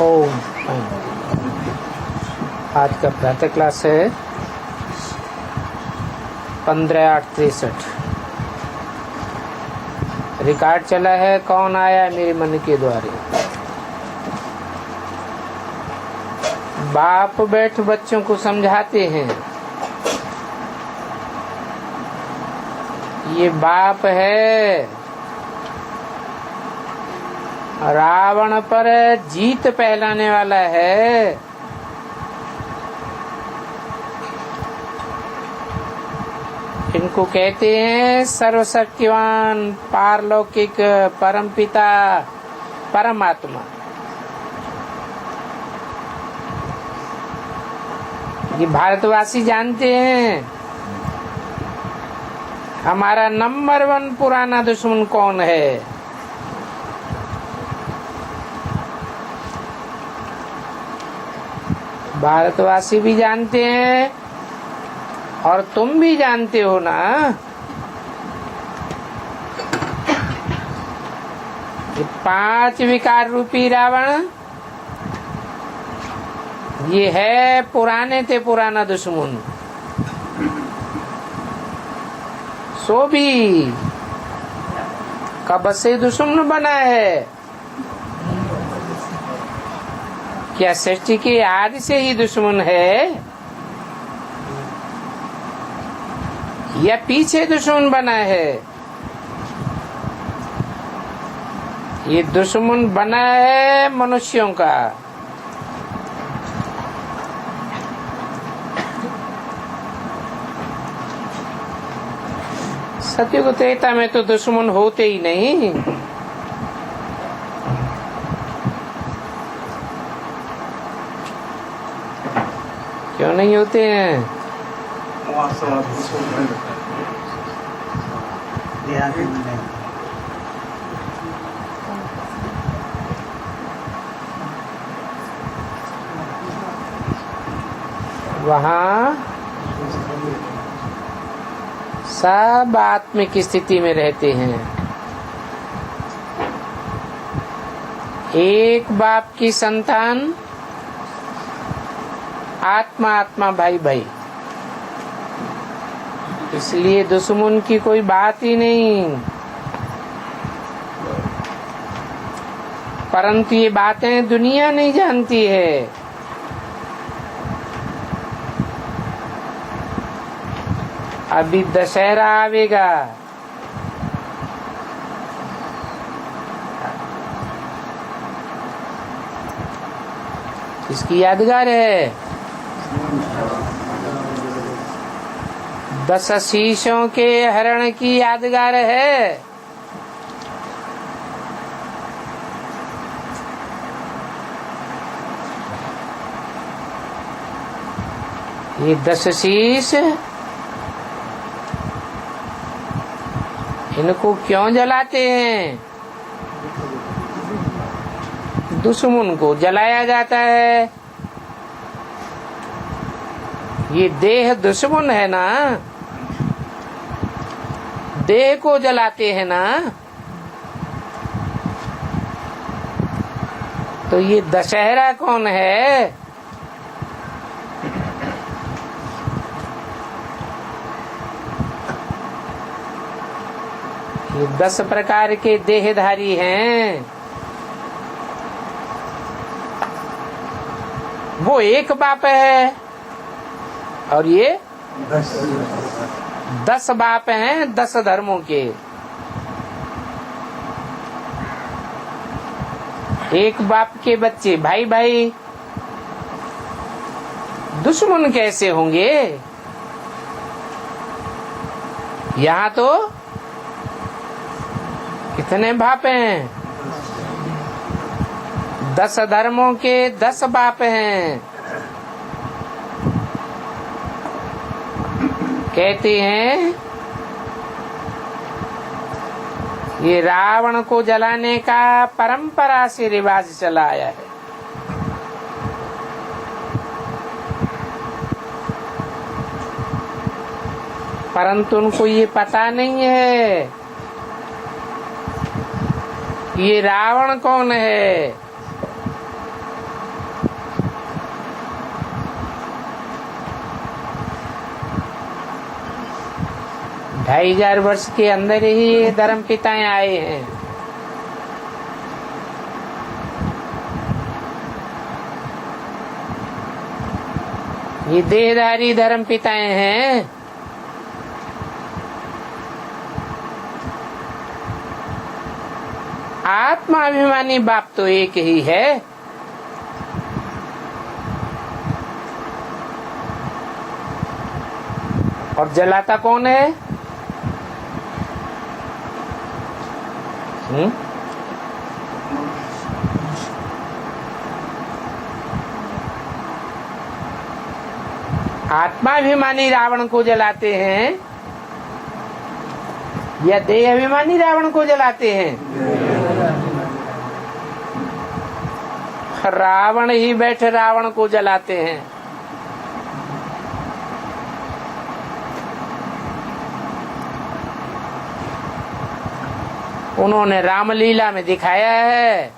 ओम। आज का प्रातः क्लास है 15/8/63। रिकॉर्ड चला है कौन आया मेरे मन के द्वारे। बाप बैठ बच्चों को समझाते हैं। ये बाप है, रावण पर जीत पहलाने वाला है। इनको कहते हैं सर्वशक्तिवान, पारलौकिक, परमपिता, परमात्मा। ये भारतवासी जानते हैं हमारा नंबर 1 पुराना दुश्मन कौन है। भारतवासी भी जानते हैं और तुम भी जानते हो ना। ये 5 विकार रूपी रावण, ये है पुराने ते पुराना दुश्मन। सो भी कब से दुश्मन बना है? क्या सृष्टि के आदि से ही दुश्मन है या पीछे दुश्मन बना है? ये दुश्मन बना है मनुष्यों का। सतयुग त्रेता में तो दुश्मन होते ही नहीं। क्यों नहीं होते हैं? वहाँ सब आत्मिक स्थिति में रहते हैं। एक बाप की संतान, आत्मा आत्मा भाई भाई। इसलिए दुश्मन की कोई बात ही नहीं। परंतु ये बातें दुनिया नहीं जानती है। अभी दशहरा आवेगा, इसकी यादगार है। 10 शीशों के हरण की यादगार है। ये 10 शीश इनको क्यों जलाते हैं? दुश्मन को जलाया जाता है। ये देह दुश्मन है ना, देह को जलाते हैं ना। तो ये दशहरा कौन है? ये 10 प्रकार के देहधारी हैं। वो एक बाप है और ये 10 बाप हैं 10 धर्मों के। एक बाप के बच्चे भाई भाई, दुश्मन कैसे होंगे? यहाँ तो कितने बाप हैं? 10 धर्मों के 10 बाप हैं। कहते हैं ये रावण को जलाने का परंपरा से रिवाज चला आया है। परंतु उनको ये पता नहीं है ये रावण कौन है। 2500 वर्ष के अंदर ही ये धर्म पिताएं आए हैं। ये देहधारी धर्म पिताएं हैं। आत्माभिमानी बाप तो एक ही है। और जलाता कौन है? आत्माभिमानी रावण को जलाते हैं या देह अभिमानी रावण को जलाते हैं? रावण ही बैठे रावण को जलाते हैं। उन्होंने रामलीला में दिखाया है,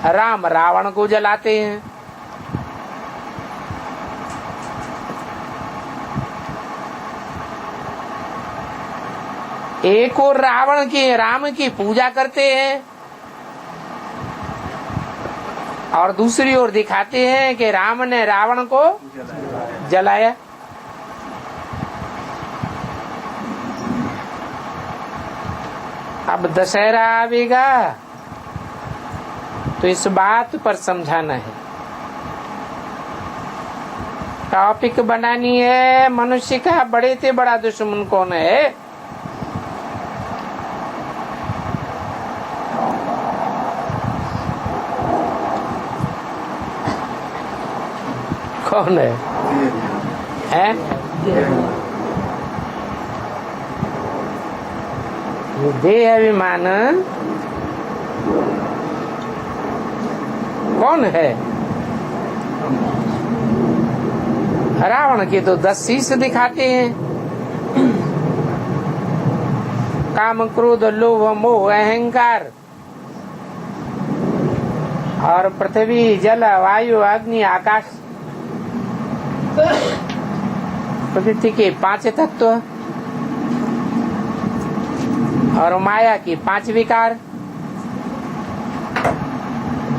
राम रावण को जलाते हैं। एक और रावण की राम की पूजा करते हैं और दूसरी ओर दिखाते हैं कि राम ने रावण को जलाया। अब दशहरा आवेगा तो इस बात पर समझाना है। टॉपिक बनानी है, मनुष्य का बड़े से बड़ा दुश्मन कौन है? कौन है? हैं? ये देह अभिमान कौन है? रावण के तो 10 शीश दिखाते हैं। काम, क्रोध, लोभ, मोह, अहंकार और पृथ्वी, जल, वायु, अग्नि, आकाश, प्रकृति के 5 तत्व और माया की 5 विकार,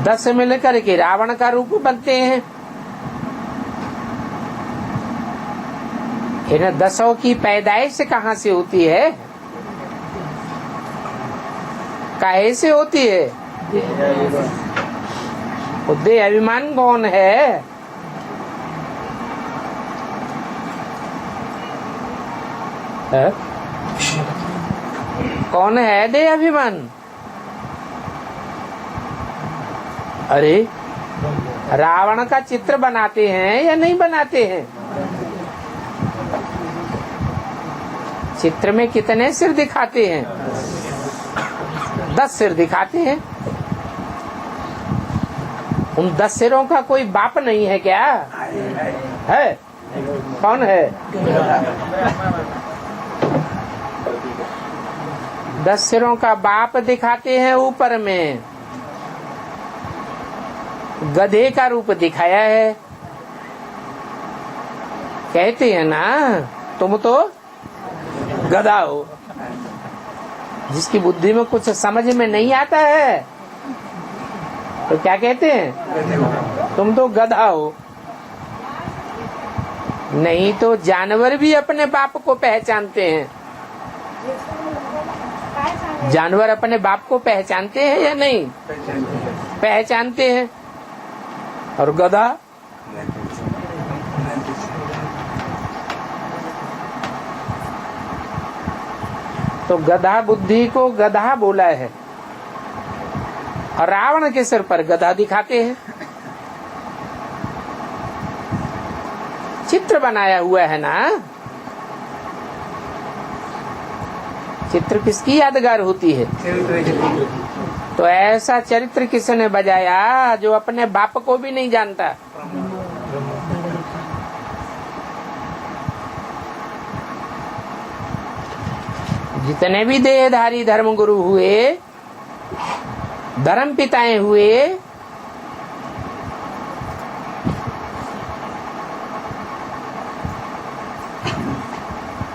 10 मिलकर के रावण का रूप बनते हैं। इन 10 की पैदाइश कहाँ से होती है? काहे से होती है? देह अभिमान कौन है? कौन है देह अभिमान? अरे रावण का चित्र बनाते हैं या नहीं बनाते हैं? चित्र में कितने सिर दिखाते हैं? 10 सिर दिखाते हैं। उन 10 सिरों का कोई बाप नहीं है क्या? है? कौन है? 10 सिरों का बाप दिखाते हैं। ऊपर में गधे का रूप दिखाया है। कहते हैं ना, तुम तो गधा हो। जिसकी बुद्धि में कुछ समझ में नहीं आता है तो क्या कहते हैं? तुम तो गधा हो। नहीं तो जानवर भी अपने बाप को पहचानते हैं। जानवर अपने बाप को पहचानते हैं या नहीं? पहचानते हैं। और गधा? तो गधा बुद्धि को गधा बोला है और रावण के सिर पर गधा दिखाते हैं। चित्र बनाया हुआ है ना। चित्र किसकी यादगार होती है? तो ऐसा चरित्र किसने बजाया जो अपने बाप को भी नहीं जानता? जितने भी देहधारी धर्म गुरु हुए, धर्म पिताएं हुए,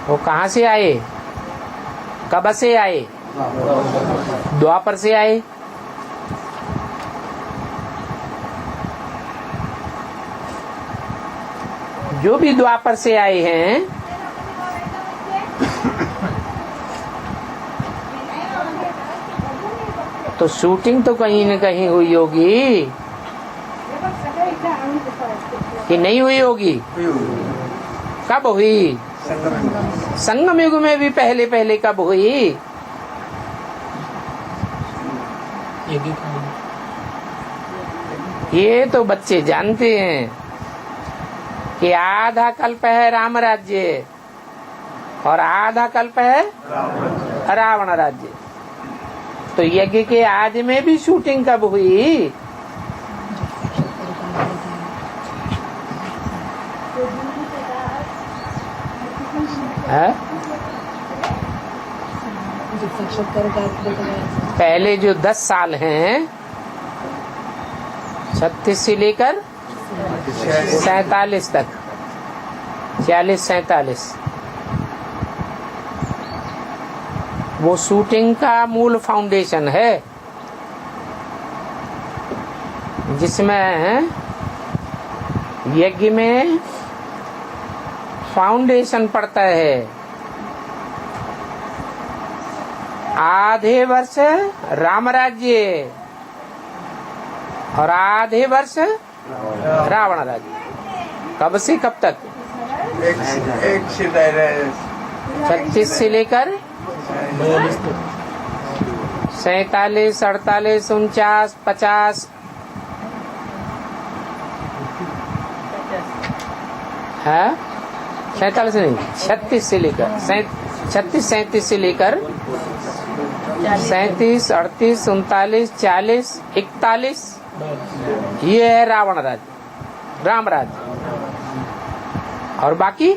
वो कहाँ से आए, कब से आए? द्वापर से आए। जो भी द्वापर से आए हैं तो शूटिंग तो कहीं न कहीं हुई होगी कि नहीं हुई होगी? कब हुई? संगम युग में भी पहले पहले कब हुई? ये तो बच्चे जानते हैं कि आधा कल्प है राम राज्य और आधा कल्प है रावण राज्य। तो यज्ञ के आदि में भी शूटिंग कब हुई? है? पहले जो 10 साल हैं 36 से लेकर 47 तक, 40-47, वो शूटिंग का मूल फाउंडेशन है, जिसमें यज्ञ में फाउंडेशन पड़ता है। आधे वर्ष राम राज्य और आधे वर्ष रावण राज्य। कब से कब तक? 36 से लेकर 47, 48, 49, 50 है। 47 नहीं, 36 से लेकर 36, 37 से लेकर 37, 38, 39, 40, 41, ये है रावण राज्य, राम राज्य। और बाकी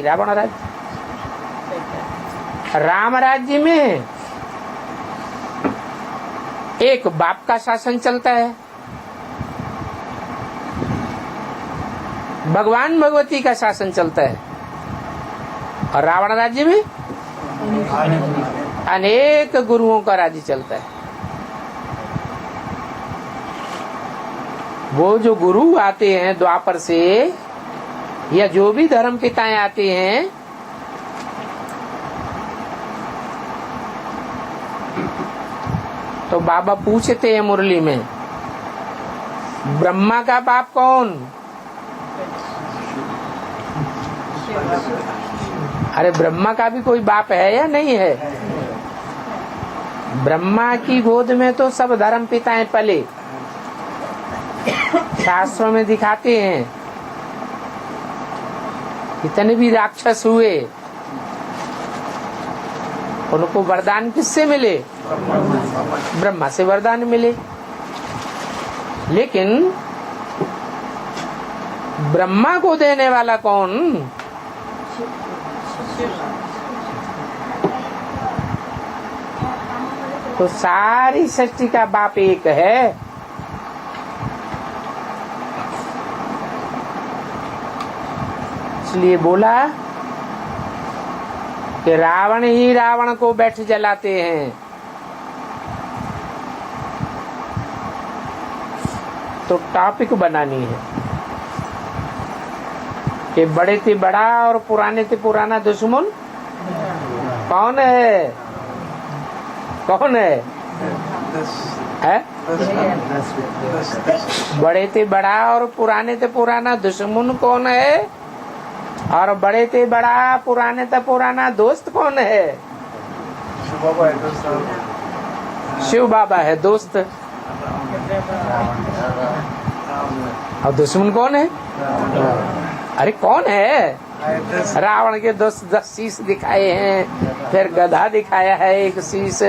रावण राज्य। राम राज्य में एक बाप का शासन चलता है, भगवान भगवती का शासन चलता है। और रावण राज्य में अनेक गुरुओं का राज्य चलता है। वो जो गुरु आते हैं द्वापर से, या जो भी धर्म पिताएं आते हैं, तो बाबा पूछते हैं मुरली में, ब्रह्मा का बाप कौन? अरे ब्रह्मा का भी कोई बाप है या नहीं है? ब्रह्मा की गोद में तो सब धर्म पिताएं पले। शास्त्रों में दिखाते हैं कितने भी राक्षस हुए, उनको वरदान किससे मिले? ब्रह्मा से वरदान मिले। लेकिन ब्रह्मा को देने वाला कौन? तो सारी सृष्टि का बाप एक है। इसलिए बोला कि रावण ही रावण को बैठ जलाते हैं। तो टॉपिक बनानी है कि बड़े से बड़ा और पुराने से पुराना दुश्मन कौन है? कौन है? बड़े से बड़ा और पुराने से पुराना दुश्मन कौन है? और बड़े से बड़ा पुराने से पुराना दोस्त कौन है? शिव बाबा है दोस्त। और दुश्मन कौन है? अरे कौन है? रावण के 10 शीश दिखाए हैं, फिर गधा दिखाया है एक शीश,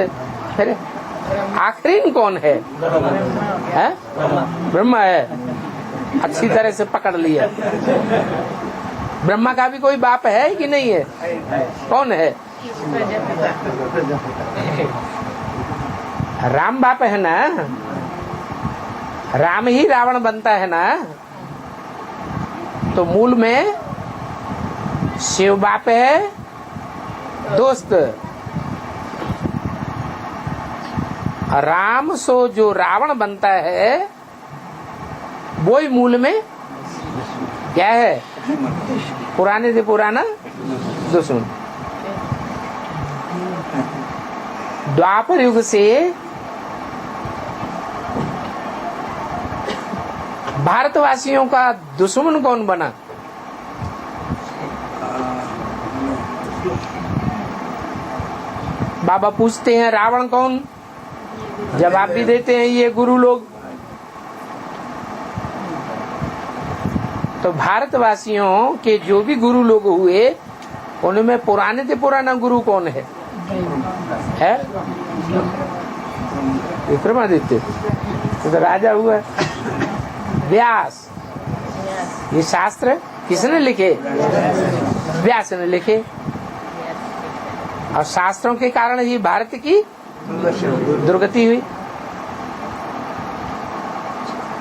फिर आखिरी कौन है? ब्रह्मा है। अच्छी तरह से पकड़ लिया। ब्रह्मा का भी कोई बाप है कि नहीं है? कौन है? राम बाप है ना। राम ही रावण बनता है ना। तो मूल में शिव बाप है दोस्त, राम सो जो रावण बनता है वो ही मूल में क्या है, पुराने से पुराना दुश्मन। द्वापर युग से भारतवासियों का दुश्मन कौन बना? बाबा पूछते हैं रावण कौन, जवाब भी देते हैं ये गुरु लोग। तो भारतवासियों के जो भी गुरु लोग हुए उनमें पुराने से पुराना गुरु कौन है? विक्रमादित्य, तो राजा हुआ व्यास। ये शास्त्र किसने लिखे? व्यास ने लिखे। और शास्त्रों के कारण ही भारत की दुर्गति हुई।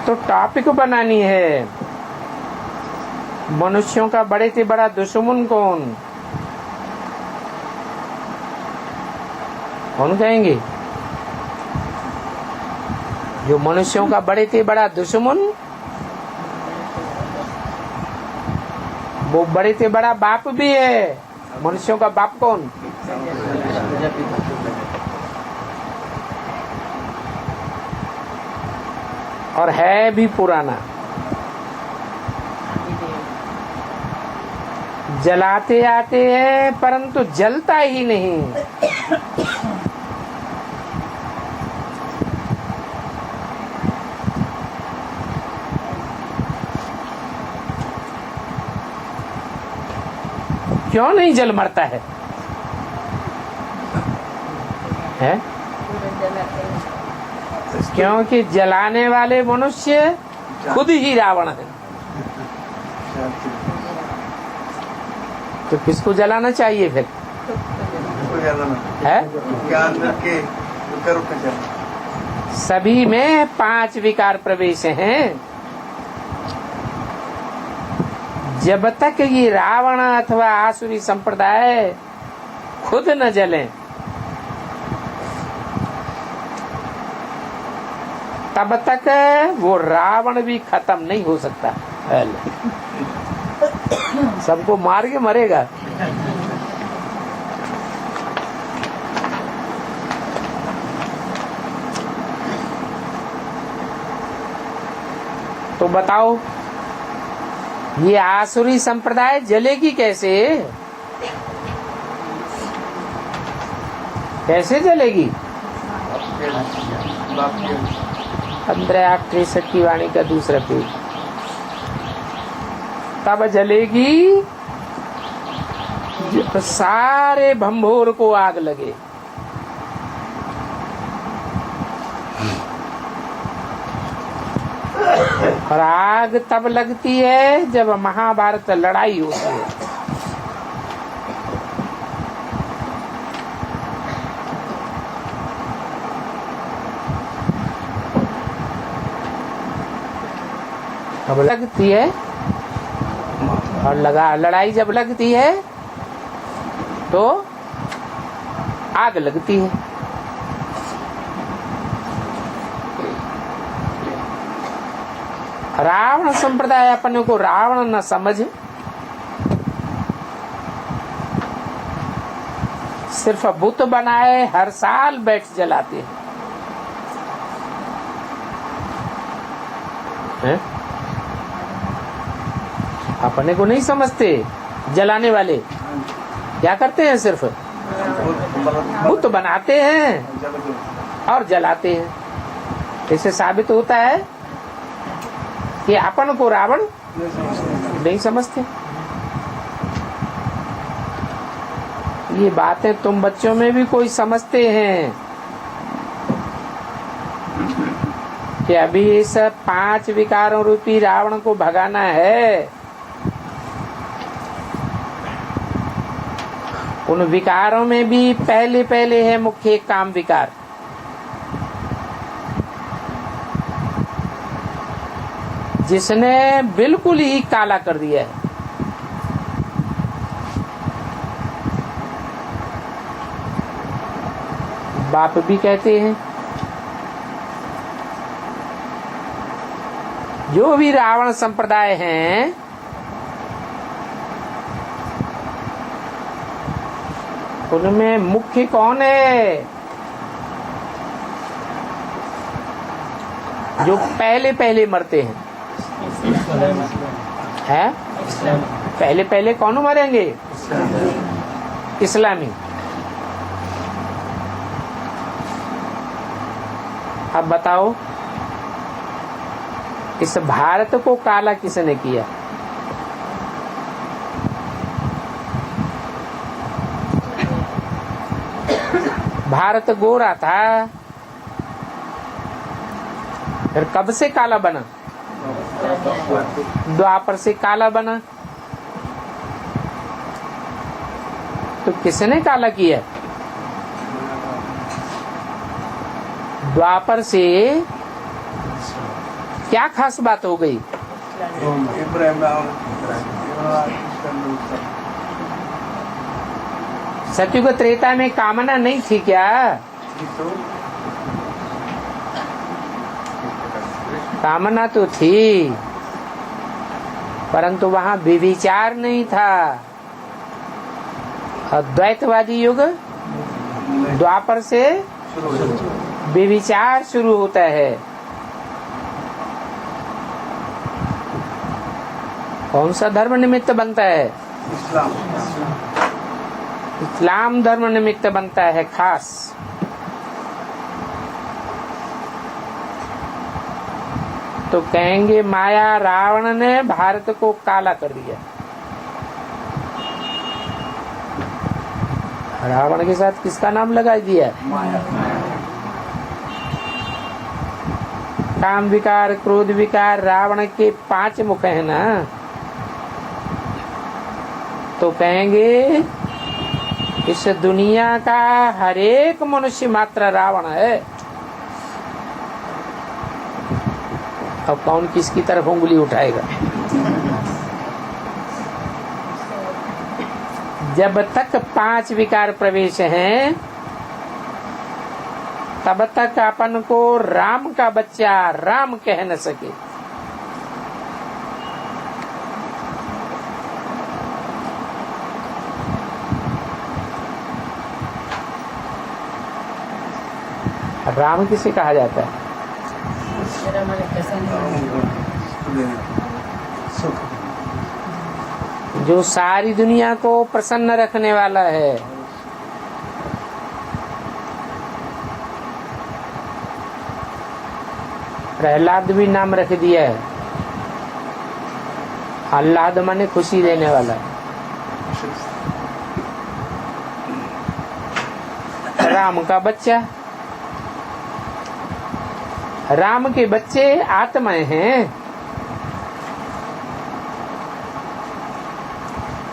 तो टॉपिक बनानी है, मनुष्यों का बड़े से बड़ा दुश्मन कौन? कौन कहेंगे? जो मनुष्यों का बड़े से बड़ा दुश्मन, वो बड़े से बड़ा बाप भी है। मनुष्यों का बाप कौन? और है भी पुराना। जलाते आते हैं परंतु जलता ही नहीं। क्यों नहीं जल मरता है? क्योंकि जलाने वाले मनुष्य खुद ही रावण है। तो किसको जलाना चाहिए फिर? है? सभी में 5 विकार प्रवेश हैं। जब तक ये रावण अथवा आसुरी संप्रदाय खुद न जलें, तब तक वो रावण भी खत्म नहीं हो सकता। सबको मार के मरेगा। तो बताओ ये आसुरी संप्रदाय जलेगी कैसे? कैसे जलेगी? 15:63 की वाणी का दूसरा पेज। तब जलेगी जब सारे भंभोर को आग लगे। और आग तब लगती है जब महाभारत लड़ाई होती है। तब लगती है और लड़ाई जब लगती है तो आग लगती है। रावण संप्रदाय अपने को रावण न समझ, सिर्फ बुत बनाए हर साल बैठ जलाते हैं। अपने को नहीं समझते। जलाने वाले क्या करते हैं? सिर्फ बुत बनाते हैं और जलाते हैं। इससे साबित होता है कि अपन को रावण नहीं समझते। ये बातें तुम बच्चों में भी कोई समझते हैं कि अभी इस 5 विकारों रूपी रावण को भगाना है। उन विकारों में भी पहले है मुख्य काम विकार। जिसने बिल्कुल ही काला कर दिया है। बाप भी कहते हैं। जो भी रावण संप्रदाय हैं, उनमें मुख्य कौन है? जो पहले पहले मरते हैं, हैं? पहले पहले कौन मरेंगे? इस्लामी। अब बताओ, इस भारत को काला किसने किया? भारत गोरा था, फिर कब से काला बना? द्वापर से काला बना। तो किसने काला किया? द्वापर से क्या खास बात हो गई? सत्युग त्रेता में कामना नहीं थी क्या? कामना तो थी, परंतु वहां व्यभिचार नहीं था। अद्वैतवादी युग द्वापर से व्यभिचार शुरू होता है। कौन सा धर्म निमित्त बनता है? इस्लाम धर्म निमित्त बनता है खास। तो कहेंगे माया रावण ने भारत को काला कर दिया। रावण के साथ किसका नाम लगा दिया? काम विकार, क्रोध विकार, रावण के 5 मुख है ना। तो कहेंगे इस दुनिया का हर एक मनुष्य मात्र रावण है। अब कौन किसकी तरफ उंगली उठाएगा? जब तक 5 विकार प्रवेश हैं, तब तक अपन को राम का बच्चा राम कह न सके। राम किसे कहा जाता है? जो सारी दुनिया को प्रसन्न रखने वाला है। प्रहलाद भी नाम रख दिया है। आह्लाद माने खुशी देने वाला। राम का बच्चा। राम के बच्चे आत्माएं हैं।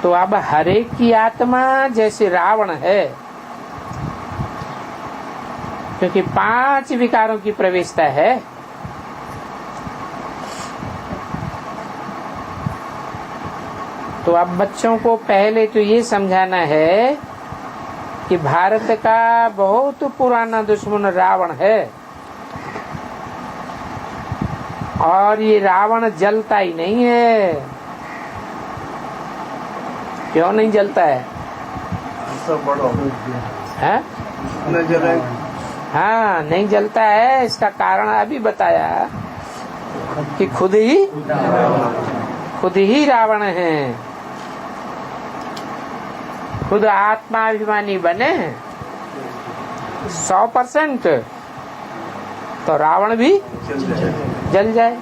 तो अब हरेक की आत्मा जैसे रावण है, क्योंकि 5 विकारों की प्रवेशता है। तो अब बच्चों को पहले तो ये समझाना है कि भारत का बहुत पुराना दुश्मन रावण है, और ये रावण जलता ही नहीं है। क्यों नहीं जलता है? हाँ, नहीं जलता है। इसका कारण अभी बताया कि खुद ही रावण है। खुद आत्माभिमानी बने 100%, तो रावण भी जल जाए।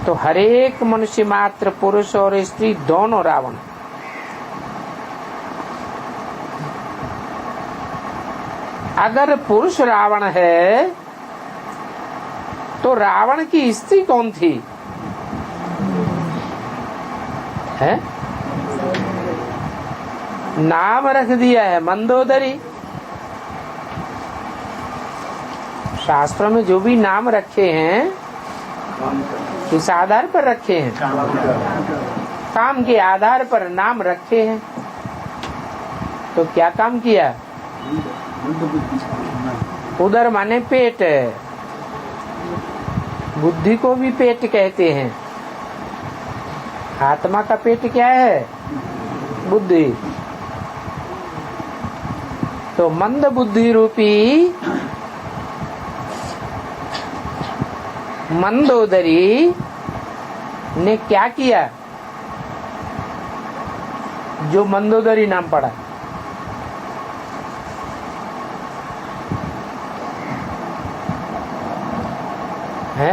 तो हरेक मनुष्य मात्र, पुरुष और स्त्री दोनों रावण। अगर पुरुष रावण है तो रावण की स्त्री कौन थी? है? नाम रख दिया है मंदोदरी। शास्त्रों में जो भी नाम रखे हैं, किस आधार पर रखे हैं? काम के आधार पर नाम रखे हैं। तो क्या काम किया? उदर माने पेट, बुद्धि को भी पेट कहते हैं। आत्मा का पेट क्या है? बुद्धि। तो मंद बुद्धि रूपी मंदोदरी ने क्या किया? जो मंदोदरी नाम पड़ा, है?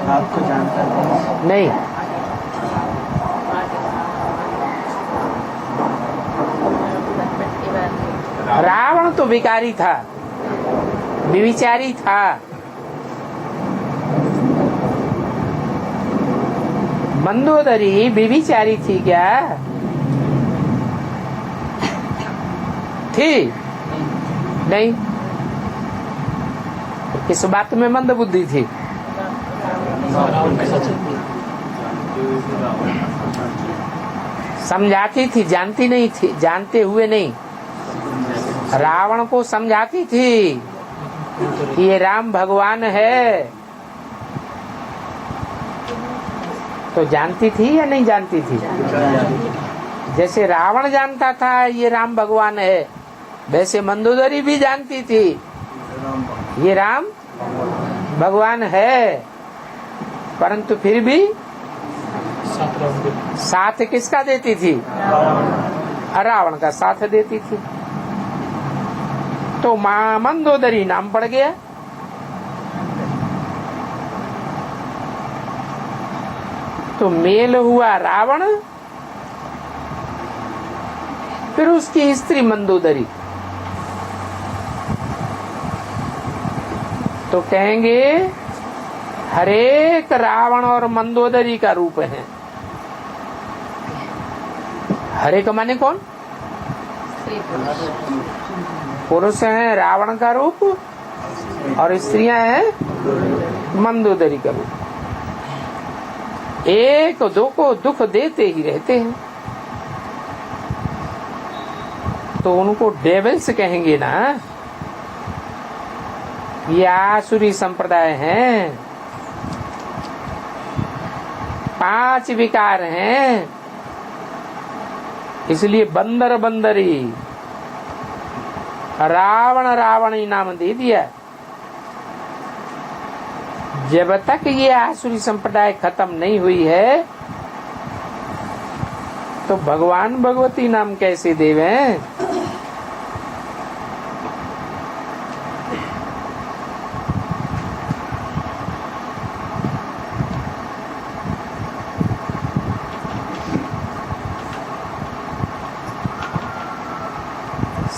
आपको जानता है? नहीं, रावण तो विकारी था, विविचारी था। मंदोदरी विविचारी थी क्या? थी? नहीं। किस बात में मंद बुद्धि थी? समझाती थी, जानती नहीं थी, जानते हुए नहीं। रावण को समझाती थी कि ये राम भगवान है, तो जानती थी या नहीं जानती थी? जैसे रावण जानता था ये राम भगवान है, वैसे मंदोदरी भी जानती थी ये राम भगवान है, परंतु फिर भी साथ किसका देती थी? रावण का साथ देती थी। तो मां मंदोदरी नाम पड़ गया। तो मेल हुआ रावण, फिर उसकी स्त्री मंदोदरी। तो कहेंगे हरेक रावण और मंदोदरी का रूप है। हरेक माने कौन? पुरुष हैं रावण का रूप और स्त्रियां हैं मंदोदरी का रूप। एक दो को दुख देते ही रहते हैं, तो उनको डेविल्स कहेंगे ना। ये आसुरी संप्रदाय हैं, 5 विकार हैं, इसलिए बंदर बंदरी, रावण रावणी नाम दे दिया। जब तक ये आसुरी संप्रदाय खत्म नहीं हुई है, तो भगवान भगवती नाम कैसे देवे?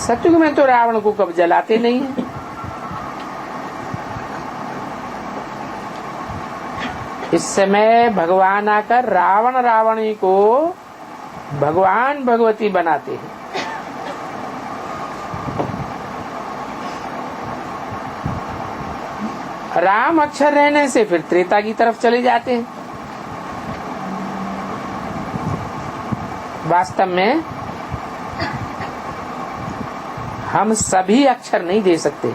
सतयुग में तो रावण को कब जलाते नहीं है। इस समय भगवान आकर रावण रावणी को भगवान भगवती बनाते हैं। राम अक्षर रहने से फिर त्रेता की तरफ चले जाते हैं। वास्तव में हम सभी अक्षर नहीं दे सकते।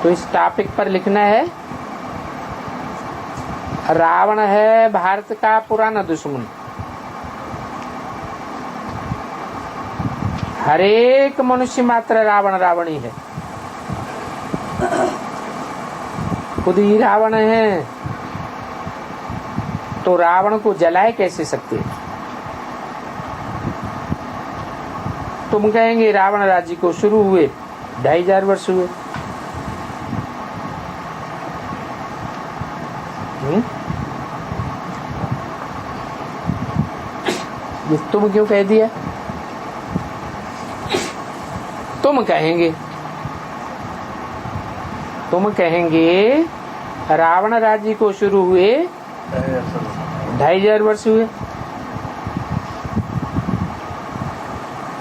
तो इस टॉपिक पर लिखना है, रावण है भारत का पुराना दुश्मन। हरेक मनुष्य मात्र रावण रावणी है। खुद ही रावण है, तो रावण को जलाए कैसे सकते? तुम कहेंगे रावण राज्य को शुरू हुए 2500 वर्ष हुए। ये तुम क्यों कह दिया? तुम कहेंगे रावण राज्य को शुरू हुए 2500 वर्ष हुए।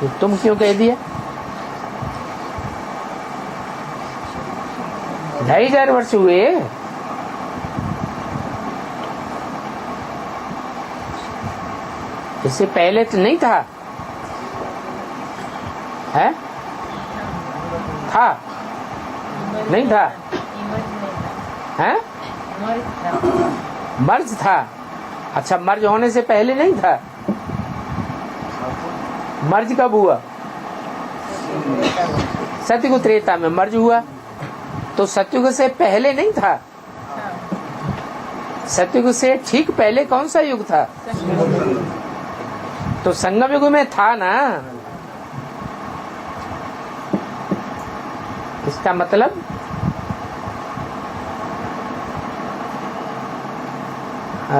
तो तुम क्यों कह दिया? 2500 वर्ष हुए। इससे पहले तो नहीं था, है? था? नहीं था? है? मर्ज था। अच्छा, मर्ज होने से पहले नहीं था? मर्ज कब हुआ? सतयुग त्रेता में मर्ज हुआ, तो सतयुग से पहले नहीं था। सतयुग से ठीक पहले कौन सा युग था? तो संगम युग में था ना। इसका मतलब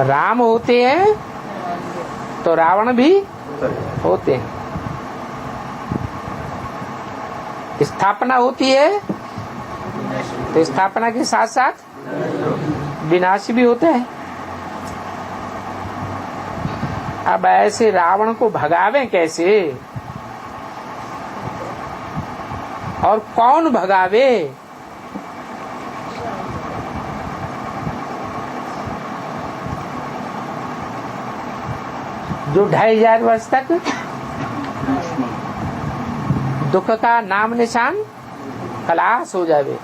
राम होते हैं तो रावण भी होते हैं। स्थापना होती है तो स्थापना के साथ साथ विनाश भी होता है। अब ऐसे रावण को भगावें कैसे, और कौन भगावे? जो 2500 वर्ष तक दुख का नाम निशान खलास हो जावे।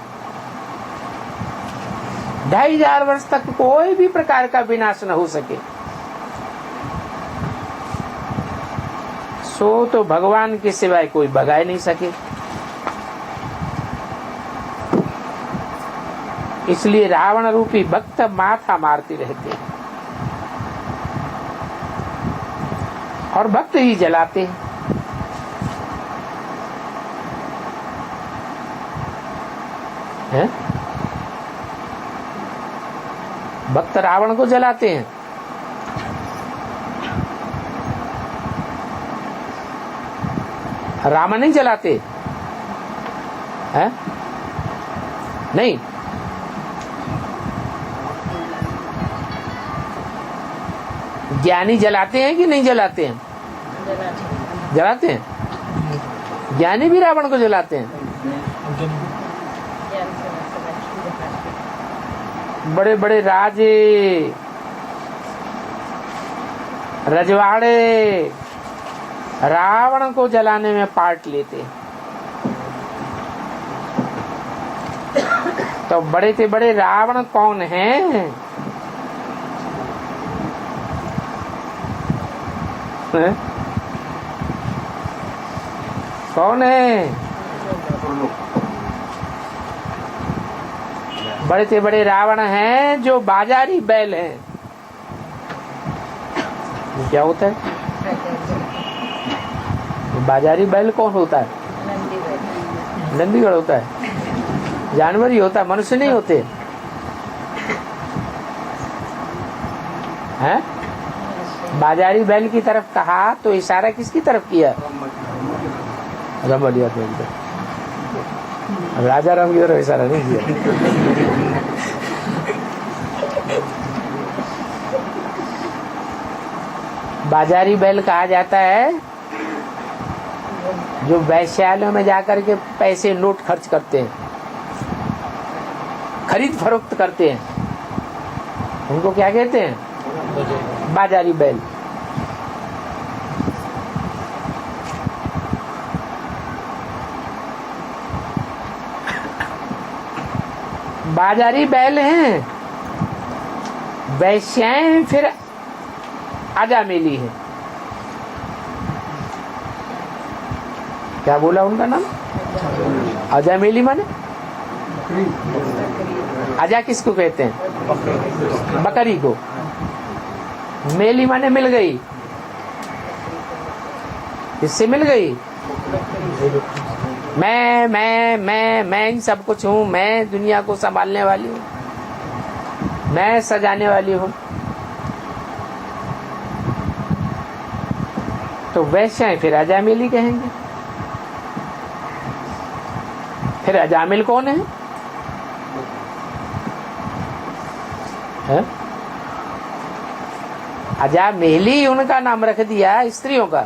2500 वर्ष तक कोई भी प्रकार का विनाश न हो सके, सो तो भगवान के सिवाय कोई भगा नहीं सके। इसलिए रावण रूपी भक्त माथा मारते रहते हैं और भक्त ही जलाते हैं। है? भक्त रावण को जलाते हैं। रावण नहीं जलाते हैं? नहीं, ज्ञानी जलाते हैं कि नहीं जलाते हैं? जलाते हैं। ज्ञानी भी रावण को जलाते हैं। बड़े बड़े राजे, रजवाड़े रावण को जलाने में पार्ट लेते हैं। तो बड़े से बड़े रावण कौन हैं? कौन है? बड़े से बड़े रावण हैं जो बाजारी बैल हैं। क्या होता है बाजारी बैल? कौन होता है? नंदीगढ़ होता है। जानवर ही होता है, मनुष्य नहीं होते हैं। बाजारी बैल की तरफ कहा तो इशारा किसकी तरफ किया? रमलिया को। राजा राम की तरफ इशारा नहीं किया। बाजारी बैल कहा जाता है जो वैश्यालयों में जाकर के पैसे नोट खर्च करते हैं, खरीद फरोख्त करते हैं, उनको क्या कहते हैं? बाजारी बैल। बाजारी बैल हैं, वैश्याएं फिर आजामेली है। क्या बोला उनका नाम? आजामेली माने आजा किसको कहते हैं? बकरी को। मेली माने मिल गई, इससे मिल गई। मैं इन सब कुछ हूँ, मैं दुनिया को संभालने वाली हूँ, मैं सजाने वाली हूँ। तो वैश्य फिर अजामिली कहेंगे। फिर अजामिल कौन है? अजामिली उनका नाम रख दिया स्त्रियों का।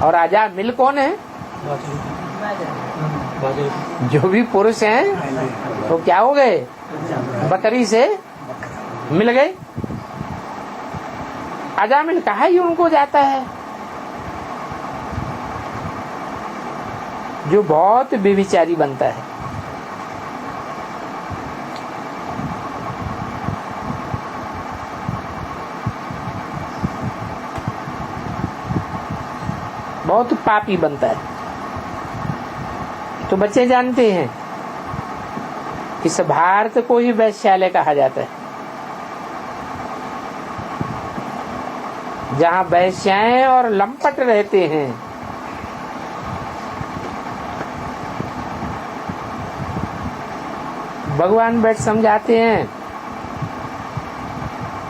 और अजामिल कौन है? जो भी पुरुष हैं तो क्या हो गए? बकरी से मिल गए। अजामिल कहा ही उनको जाता है, जो बहुत बेविचारी बनता है। बहुत पापी बनता है। तो बच्चे जानते हैं इस भारत को ही वैश्यालय कहा जाता है, जहां वैश्याएं और लंपट रहते हैं। भगवान बैठ समझाते हैं,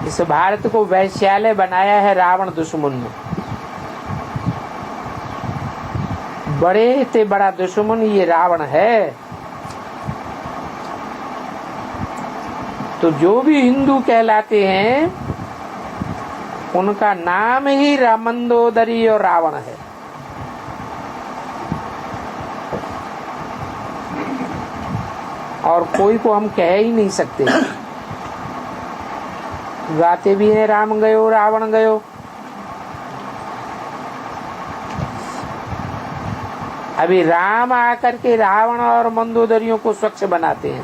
इस भारत को वैश्यालय बनाया है रावण दुश्मन ने। बड़े से बड़ा दुश्मन ये रावण है। तो जो भी हिंदू कहलाते हैं उनका नाम ही रामंदोदरी और रावण है। और कोई को हम कह ही नहीं सकते। गाते भी हैं राम गयो रावण गयो। अभी राम आकर के रावण और मंदोदरियों को स्वच्छ बनाते हैं।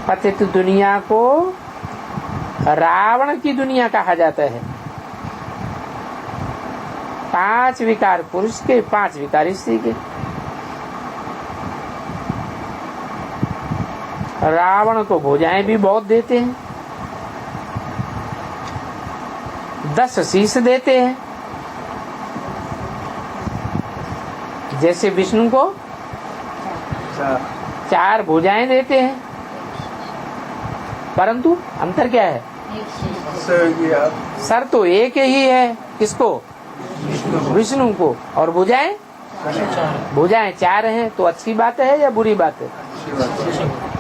पतित दुनिया को रावण की दुनिया कहा जाता है। 5 विकार पुरुष के, 5 विकार स्त्री के। रावण को भुजाएं भी बहुत देते हैं, 10 शीश देते हैं। जैसे विष्णु को 4 भुजाएं देते हैं, परंतु अंतर क्या है? सर तो एक ही है, किसको? विष्णु को। और भुजाएं 4 हैं। तो अच्छी बात है या बुरी बात है?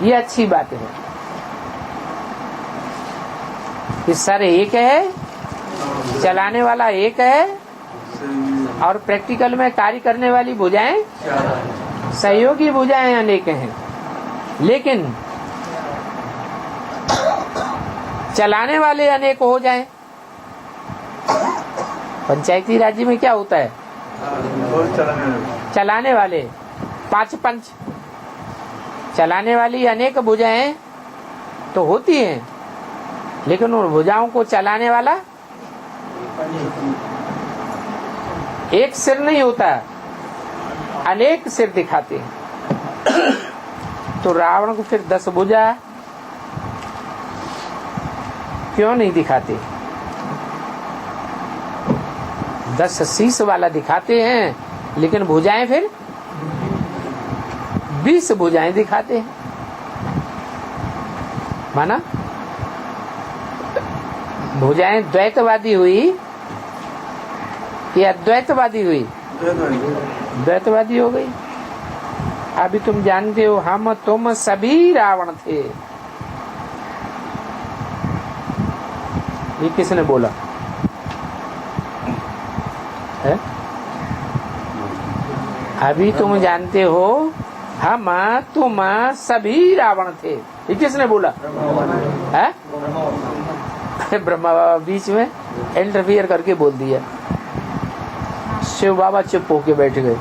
ये अच्छी बात है कि सर एक है, चलाने वाला एक है, और प्रैक्टिकल में कार्य करने वाली भुजाएं, सहयोगी भुजाएं अनेक हैं। लेकिन चलाने वाले अनेक हो जाएं। पंचायती राज्य में क्या होता है? चलाने वाले 5 पंच, चलाने वाली अनेक भुजाएं तो होती हैं, लेकिन उन भुजाओं को चलाने वाला एक सिर नहीं होता, अनेक सिर दिखाते हैं। तो रावण को फिर 10 भुजा क्यों नहीं दिखाते? 10 शीश वाला दिखाते हैं, लेकिन भुजाएं फिर 20 भुजाएं दिखाते हैं। माना भुजाएं द्वैतवादी हुई या अद्वैतवादी हुई? द्वैतवादी हो गई। अभी तुम जानते हो हम तुम सभी रावण थे। ये किसने बोला है? अभी तुम जानते हो हम तुम सभी रावण थे। ये किसने बोला है? ब्रह्मा बाबा बीच में इंटरफियर करके बोल दिया। शिव बाबा चुप होके बैठ गए।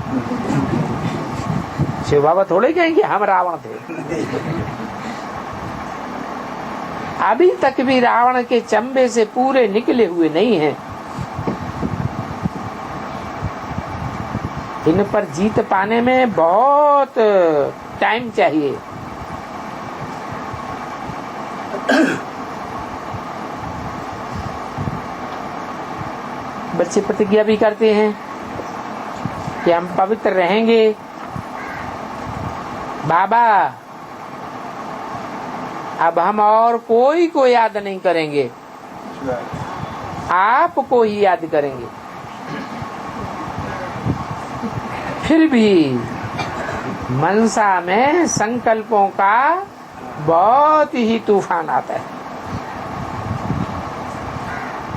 शिव बाबा थोड़े कहेंगे हम रावण थे। अभी तक भी रावण के चंबे से पूरे निकले हुए नहीं हैं। इन पर जीत पाने में बहुत टाइम चाहिए। बच्चे प्रतिज्ञा भी करते हैं कि हम पवित्र रहेंगे। बाबा अब हम और कोई को याद नहीं करेंगे, आपको ही याद करेंगे। फिर भी मनसा में संकल्पों का बहुत ही तूफान आता है।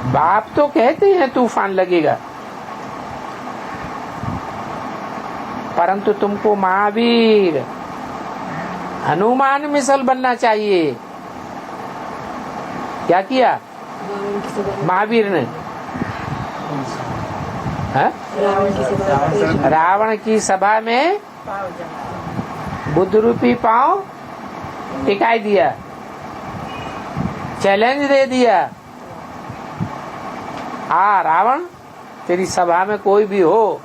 बाप तो कहते हैं तूफान लगेगा, परंतु तुमको महावीर हनुमान मिसल बनना चाहिए। क्या किया रावण की सभा में महावीर ने? हाँ? रावण की सभा में रावण की सभा में बुद्ध रूपी पांव टिकाई दिया, चैलेंज दे दिया। रावण, तेरी सभा में कोई भी हो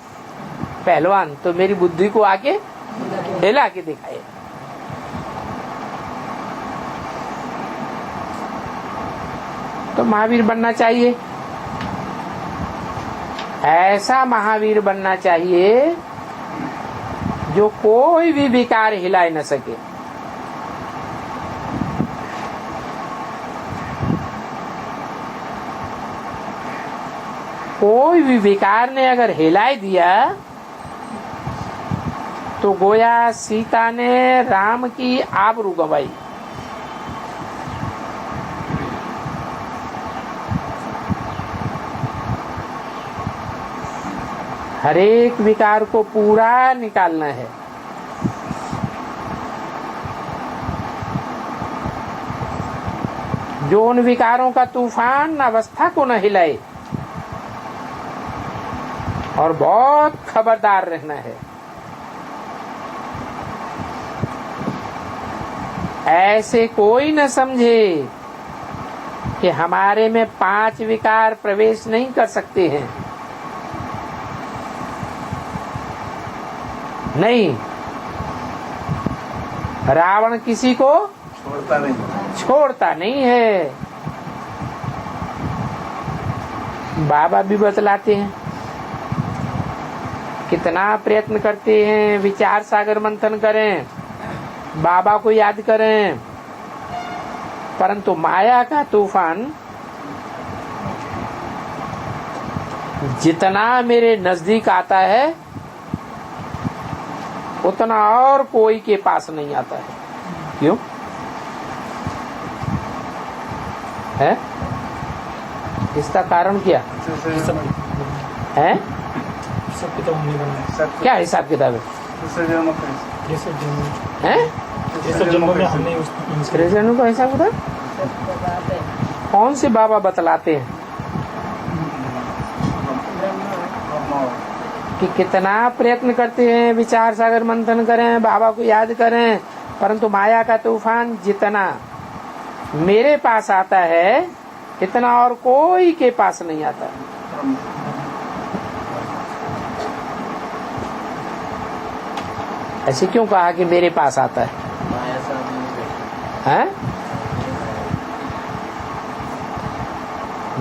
पहलवान तो मेरी बुद्धि को आके हिला के दिखाए। तो महावीर बनना चाहिए, ऐसा महावीर बनना चाहिए जो कोई भी विकार हिला न सके। कोई भी विकार ने अगर हिलाई दिया तो गोया सीता ने राम की आबरू गंवाई। हर एक विकार को पूरा निकालना है। जो उन विकारों का तूफान अवस्था को न हिलाए, और बहुत खबरदार रहना है। ऐसे कोई न समझे कि हमारे में 5 विकार प्रवेश नहीं कर सकते हैं। नहीं, रावण किसी को छोड़ता नहीं है। बाबा भी बतलाते हैं, कितना प्रयत्न करते हैं, विचार सागर मंथन करें, बाबा को याद करें, परंतु माया का तूफान जितना मेरे नजदीक आता है उतना और कोई के पास नहीं आता है। क्यों है? इसका कारण क्या है? क्या हिसाब किताब है? जन्मों का हिसाब किताब कौन से बाबा बतलाते हैं कि कितना प्रयत्न करते हैं, विचार सागर मंथन करें, बाबा को याद करें, परंतु माया का तूफान जितना मेरे पास आता है इतना और कोई के पास नहीं आता। ऐसे क्यों कहा कि मेरे पास आता है? हैं?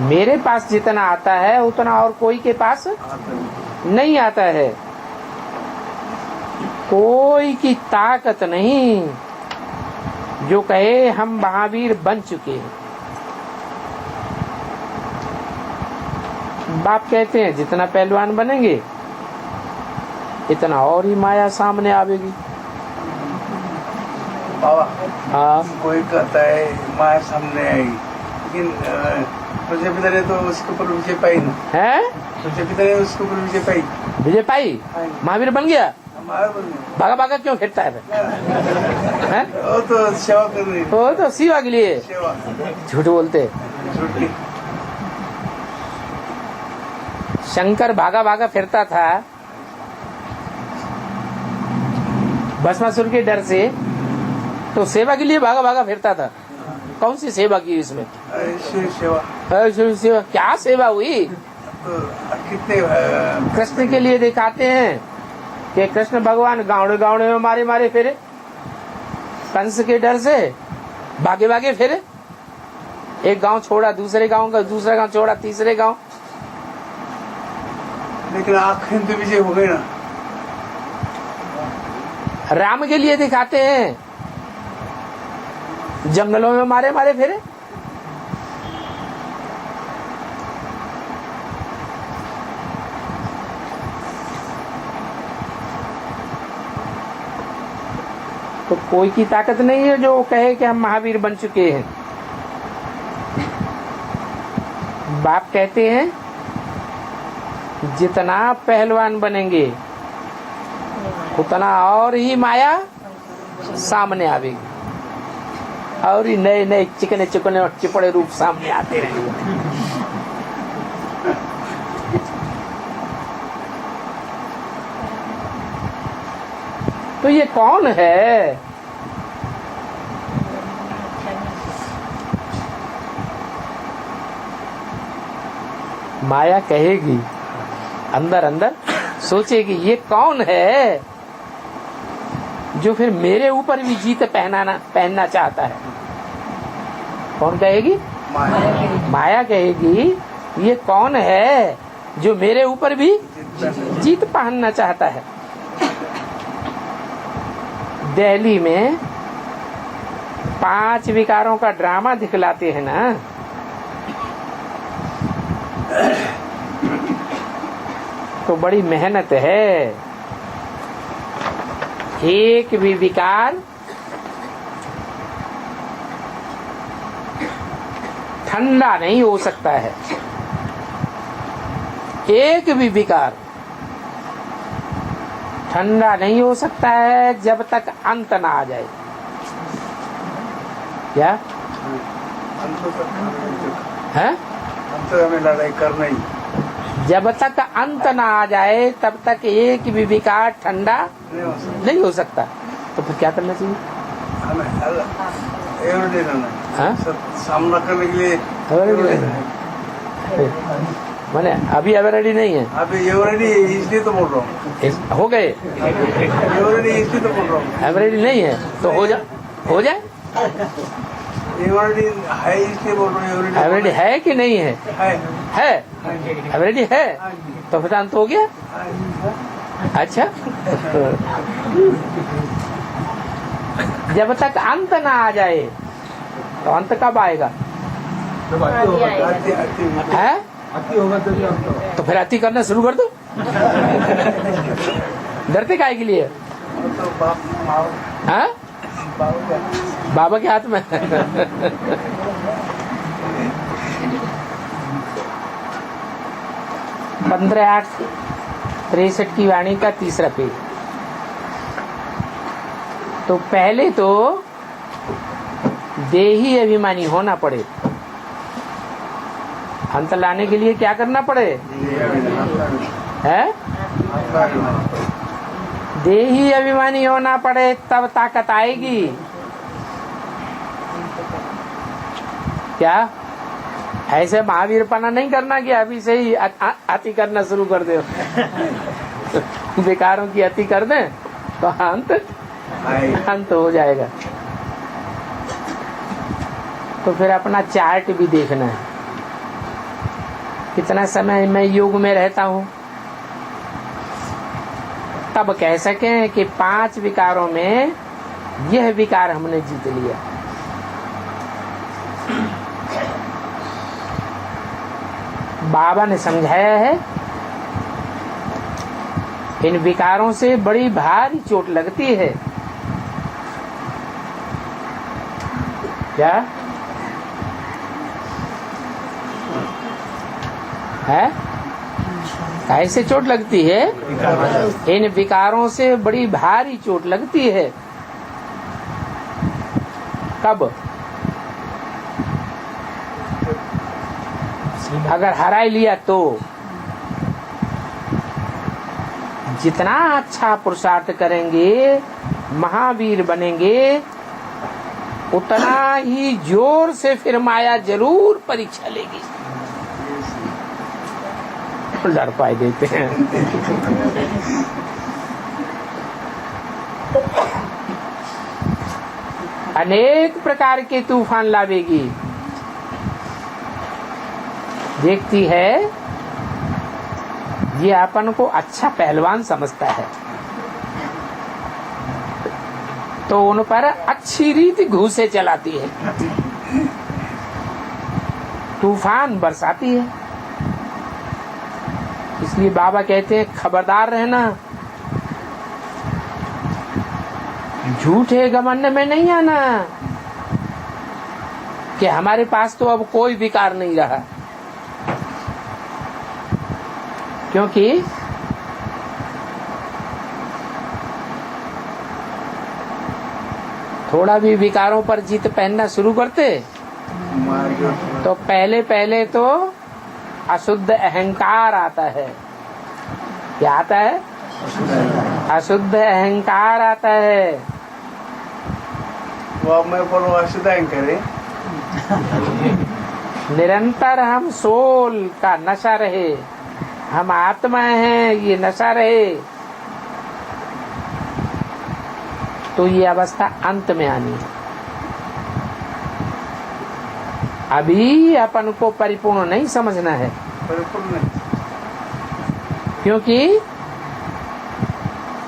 मेरे पास जितना आता है उतना और कोई के पास नहीं आता है। कोई की ताकत नहीं जो कहे हम महावीर बन चुके हैं। बाप कहते हैं जितना पहलवान बनेंगे इतना और ही माया सामने आवेगी। बाबा, हाँ, कोई कहता है माया सामने आई, लेकिन प्रजापिता ने तो उसके ऊपर विजय पाई ना। है? प्रजापिता ने उसके ऊपर विजय पाई। विजय पाई, महावीर बन गया। हमारा बन गया। भागा भागा क्यों फिरता है? हैं? वो तो सेवा कर रही है। वो तो सेवा के लिए सेवा झूठ बोलते। झूठी। शंकर भागा भागा फिरता था भस्मासुर के डर से, तो सेवा के लिए भागा भागा फिरता था। कौन सी सेवा की इसमें? ईश्वरी सेवा। ईश्वरी सेवा क्या सेवा हुई? तो कितने कृष्ण के लिए दिखाते हैं कि कृष्ण भगवान गावड़े गावड़े में मारे मारे फिरे, कंस के डर से भागे भागे फिरे। एक गांव छोड़ा दूसरे गांव का, दूसरा गांव छोड़ा तीसरे गांव। लेकिन आखिर तो विजय हो गई ना। राम के लिए दिखाते हैं जंगलों में मारे मारे फिरे। तो कोई की ताकत नहीं है जो कहे कि हम महावीर बन चुके हैं। बाप कहते हैं जितना पहलवान बनेंगे उतना और ही माया सामने आवेगी और ही नए नए चिकने चिकने और चिपड़े रूप सामने आते रहेंगे। तो ये कौन है? माया कहेगी, अंदर अंदर सोचेगी ये कौन है जो फिर मेरे ऊपर भी जीत पहनना चाहता है। कौन कहेगी? माया कहेगी ये कौन है जो मेरे ऊपर भी जीत पहनना चाहता है। दिल्ली में 5 विकारों का ड्रामा दिखलाते हैं ना, तो बड़ी मेहनत है। एक भी विकार ठंडा नहीं हो सकता है। एक भी विकार ठंडा नहीं हो सकता है जब तक अंत ना आ जाए। क्या है? अंत हमें लड़ाई करना ही। जब तक अंत ना आ जाए तब तक एक भी विकार ठंडा नहीं हो सकता। तो फिर क्या करना चाहिए? हमें एवरीडे रहना हाँ? सामना करने के लिए मैंने अभी रेडी नहीं है। अभी एवरीडे इसलिए तो बोल रहा हूँ। हो गए एवरीडे इसलिए तो बोल रहा हूँ। रेडी नहीं है तो हो जाए एवरीडे है इसलिए बोल रहा हूँ। एवरेडी है कि नहीं है? है एवरेडी है तो फिर अंत हो गया। अच्छा जब तक अंत ना आ जाए तो अंत कब आएगा? है? तो फिर अति करना शुरू कर दो। डरते काहे के लिए? हाँ? बाबा के हाथ में। 15/8/63 की वाणी का 3रा पेज। तो पहले तो देही अभिमानी होना पड़े। अंत लाने के लिए क्या करना पड़े? है? देही अभिमानी होना पड़े तब ताकत आएगी। क्या ऐसे महावीरपना नहीं करना कि अभी से ही अति करना शुरू कर दे। विकारों की अति कर दें तो अंत हो जाएगा। तो फिर अपना चार्ट भी देखना है, कितना समय मैं योग में रहता हूँ, तब कह सकें कि 5 विकारों में यह विकार हमने जीत लिया। बाबा ने समझाया है इन विकारों से बड़ी भारी चोट लगती है। क्या है? कैसे चोट लगती है? इन विकारों से बड़ी भारी चोट लगती है। कब? अगर हरा लिया तो। जितना अच्छा पुरुषार्थ करेंगे, महावीर बनेंगे, उतना ही जोर से फिर माया जरूर परीक्षा लेगी। डर पाए देते हैं। अनेक प्रकार के तूफान लावेगी। देखती है ये अपन को अच्छा पहलवान समझता है तो उन पर अच्छी रीति घूसे चलाती है, तूफान बरसाती है। इसलिए बाबा कहते हैं खबरदार रहना, झूठे घमंड में नहीं आना कि हमारे पास तो अब कोई विकार नहीं रहा। क्योंकि थोड़ा भी विकारों पर जीत पहनना शुरू करते मार्ग तो पहले तो अशुद्ध अहंकार आता है। क्या आता है? अशुद्ध अहंकार आता है। वो अब मैं बोलो अशुद्धांग करे निरंतर हम सोल का नशा रहे, हम आत्मा हैं, ये नशा रहे, तो ये अवस्था अंत में आनी है। अभी अपन को परिपूर्ण नहीं समझना है, परिपूर्ण नहीं। क्योंकि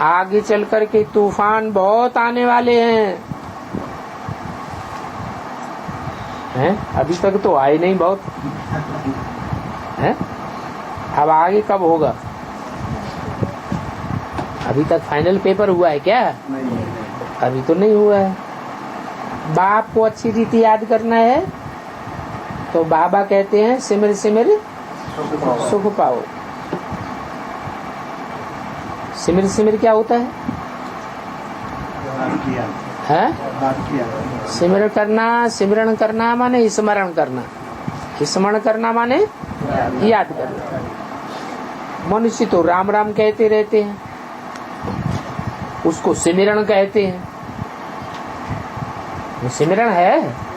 आगे चल कर के तूफान बहुत आने वाले हैं? अभी तक तो आए नहीं बहुत हैं? अब आगे कब होगा? अभी तक फाइनल पेपर हुआ है क्या? नहीं अभी तो नहीं हुआ है। बाप को अच्छी रीति याद करना है तो बाबा कहते हैं सिमर सिमर सुख पाओ। सिमर सिमर क्या होता है? सिमरण करना, सिमरण करना माने स्मरण करना, स्मरण करना माने याद करना। मनुष्य तो राम राम कहते रहते हैं, उसको सिमरण कहते हैं। वो सिमरण है।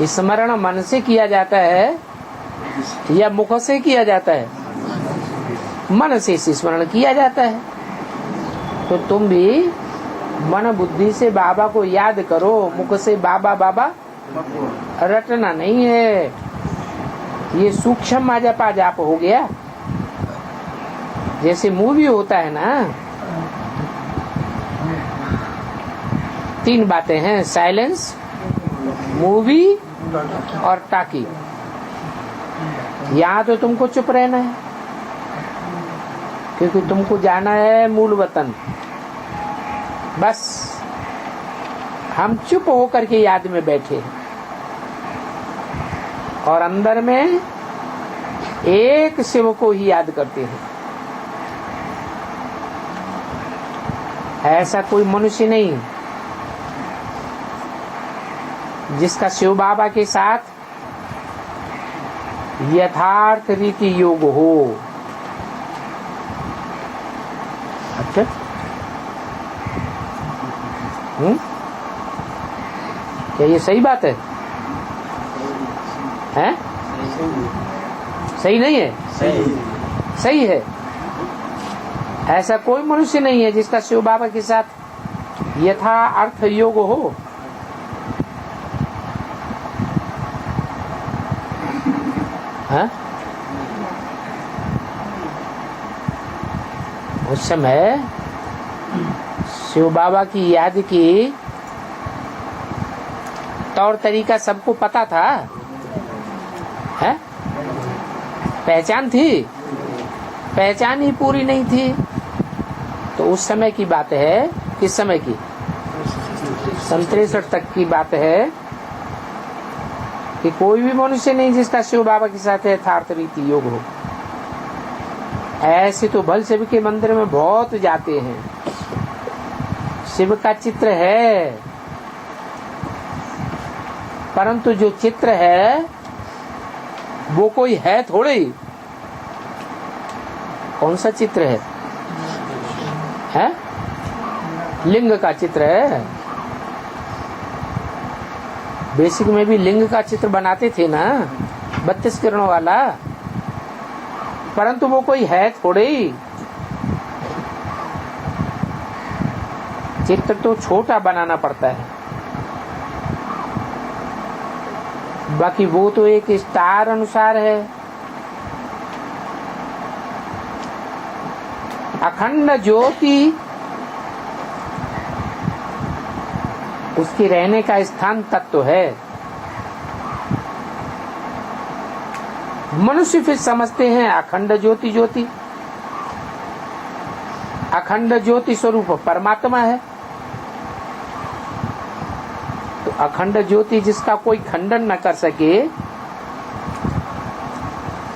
स्मरण मन से किया जाता है या मुख से किया जाता है? मन से स्मरण किया जाता है। तो तुम भी मन बुद्धि से बाबा को याद करो, मुख से बाबा बाबा रटना नहीं है। ये सूक्ष्म माजाप जाप हो गया। जैसे मूवी होता है ना, 3 बातें हैं, साइलेंस, मूवी और टाकी। यहाँ तो तुमको चुप रहना है, क्योंकि तुमको जाना है मूल वतन। बस हम चुप होकर के याद में बैठे हैं और अंदर में एक शिव को ही याद करते हैं। ऐसा कोई मनुष्य नहीं जिसका शिव बाबा के साथ यथार्थ रीति योग हो। अच्छा, क्या ये सही बात है? हैं? सही नहीं है? सही है। ऐसा कोई मनुष्य नहीं है जिसका शिव बाबा के साथ यथा अर्थ योग हो। हाँ? उस समय शिव बाबा की याद की तौर तरीका सबको पता था, है? पहचान थी, पहचान ही पूरी नहीं थी। तो उस समय की बात है, किस समय की? 63 तक की बात है कि कोई भी मनुष्य नहीं जिसका शिव बाबा के साथ यथार्थ रीति योग हो। ऐसे तो भल शिव के मंदिर में बहुत जाते हैं, शिव का चित्र है, परंतु जो चित्र है वो कोई है थोड़ी। कौन सा चित्र है? हैं? लिंग का चित्र है। बेसिक में भी लिंग का चित्र बनाते थे ना, 32 किरणों वाला, परंतु वो कोई है थोड़ी। चित्र तो छोटा बनाना पड़ता है, बाकी वो तो एक स्टार अनुसार है। अखंड ज्योति उसके रहने का स्थान तत्व है। मनुष्य फिर समझते हैं अखंड ज्योति ज्योति, अखंड ज्योति स्वरूप परमात्मा है। तो अखंड ज्योति जिसका कोई खंडन न कर सके,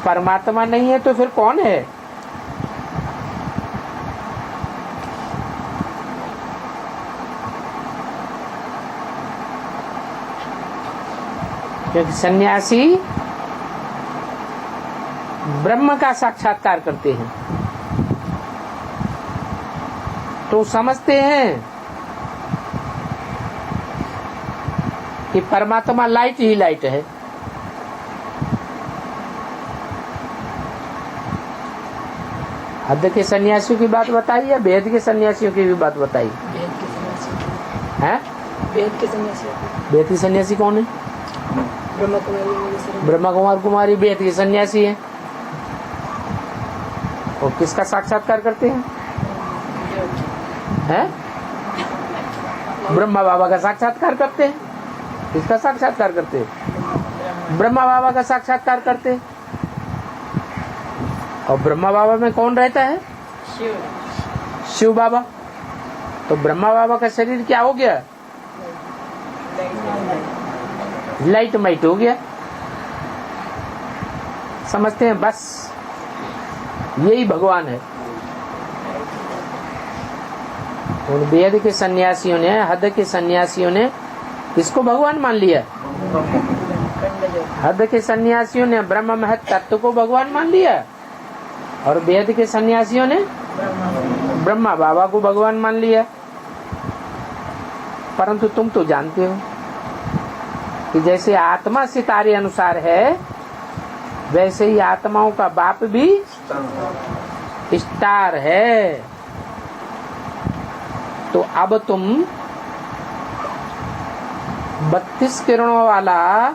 परमात्मा नहीं है तो फिर कौन है? क्योंकि सन्यासी ब्रह्म का साक्षात्कार करते हैं, तो समझते हैं कि परमात्मा लाइट ही लाइट है। हद के सन्यासियों की बात बताई या वेद के सन्यासियों की भी बात बताई? वेद के सन्यासी। हैं? वेद के सन्यासी। वेद के सन्यासी कौन है? ब्रह्मा कुमारी। ब्रह्मा कुमार कुमारी वेद के सन्यासी है। और किसका साक्षात्कार करते हैं? हैं? ब्रह्मा बाबा का साक्षात्कार करते हैं। किसका साक्षात्कार करते हैं? ब्रह्मा बाबा का साक्षात्कार करते हैं। और ब्रह्मा बाबा में कौन रहता है? शिव बाबा। तो ब्रह्मा बाबा का शरीर क्या हो गया? लाइट माइट हो गया। समझते हैं बस यही भगवान है। उन वेद के सन्यासियों ने, हद के सन्यासियों ने इसको भगवान मान लिया। हद के सन्यासियों ने ब्रह्म महत तत्व को भगवान मान लिया, और वेद के सन्यासियों ने ब्रह्मा बाबा को भगवान मान लिया। परंतु तुम तो जानते हो कि जैसे आत्मा सितारे अनुसार है, वैसे ही आत्माओं का बाप भी स्टार है। तो अब तुम 32 किरणों वाला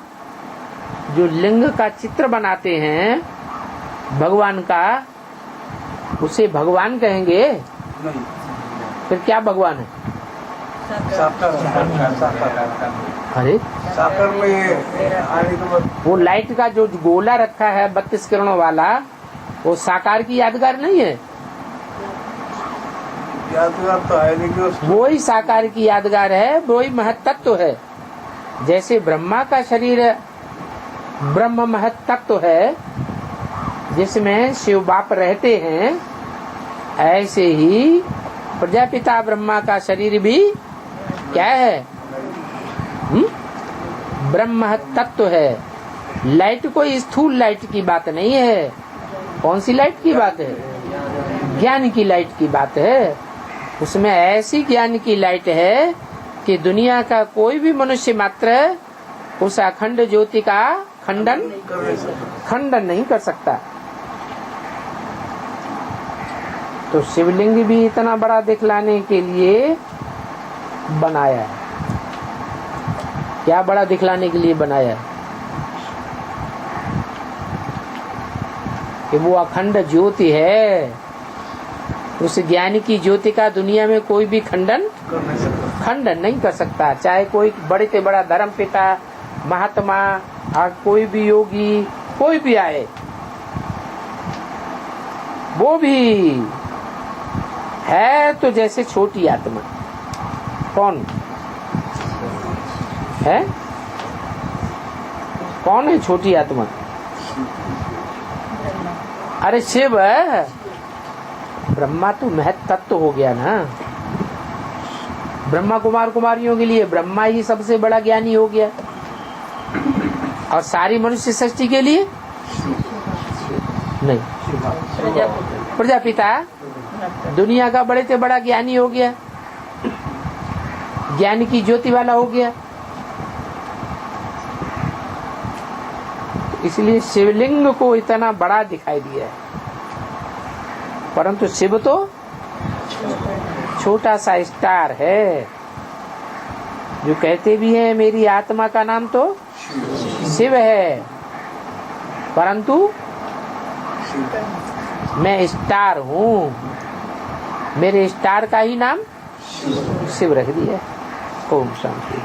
जो लिंग का चित्र बनाते हैं भगवान का, उसे भगवान कहेंगे? नहीं, फिर क्या भगवान है? अरे साकार में आने के बाद वो लाइट का जो गोला रखा है 32 किरणों वाला, वो साकार की यादगार नहीं है? यादगार तो है, लेकिन वो ही साकार की यादगार है, वो ही महत्त्व है। जैसे ब्रह्मा का शरीर ब्रह्म महत्त्व है, जिसमें शिव बाप रहते हैं, ऐसे ही प्रजापिता ब्रह्मा का शरीर भी क्या है? ब्रह्म तत्व है। लाइट कोई स्थूल लाइट की बात नहीं है। कौन सी लाइट की बात है? ज्ञान की लाइट की बात है। उसमें ऐसी ज्ञान की लाइट है कि दुनिया का कोई भी मनुष्य मात्र उस अखंड ज्योति का खंडन नहीं कर सकता। तो शिवलिंग भी इतना बड़ा दिखलाने के लिए बनाया है। क्या बड़ा दिखलाने के लिए बनाया है? कि वो अखंड ज्योति है। उस ज्ञान की ज्योति का दुनिया में कोई भी खंडन नहीं कर सकता। चाहे कोई बड़े से बड़ा धर्म पिता, महात्मा, और कोई भी योगी, कोई भी आए, वो भी है तो जैसे छोटी आत्मा। कौन है? कौन है छोटी आत्मा? अरे शिव है। ब्रह्मा तो महत्त्व हो गया ना। ब्रह्मा कुमार कुमारियों के लिए ब्रह्मा ही सबसे बड़ा ज्ञानी हो गया, और सारी मनुष्य सृष्टि के लिए नहीं, प्रजापिता दुनिया का बड़े से बड़ा ज्ञानी हो गया, ज्ञान की ज्योति वाला हो गया। इसलिए शिवलिंग को इतना बड़ा दिखाई दिया है, परंतु शिव तो छोटा सा स्टार है। जो कहते भी हैं मेरी आत्मा का नाम तो शिव है, परंतु मैं स्टार हूँ। मेरे स्टार का ही नाम शिव रख दिया। ओम शांति।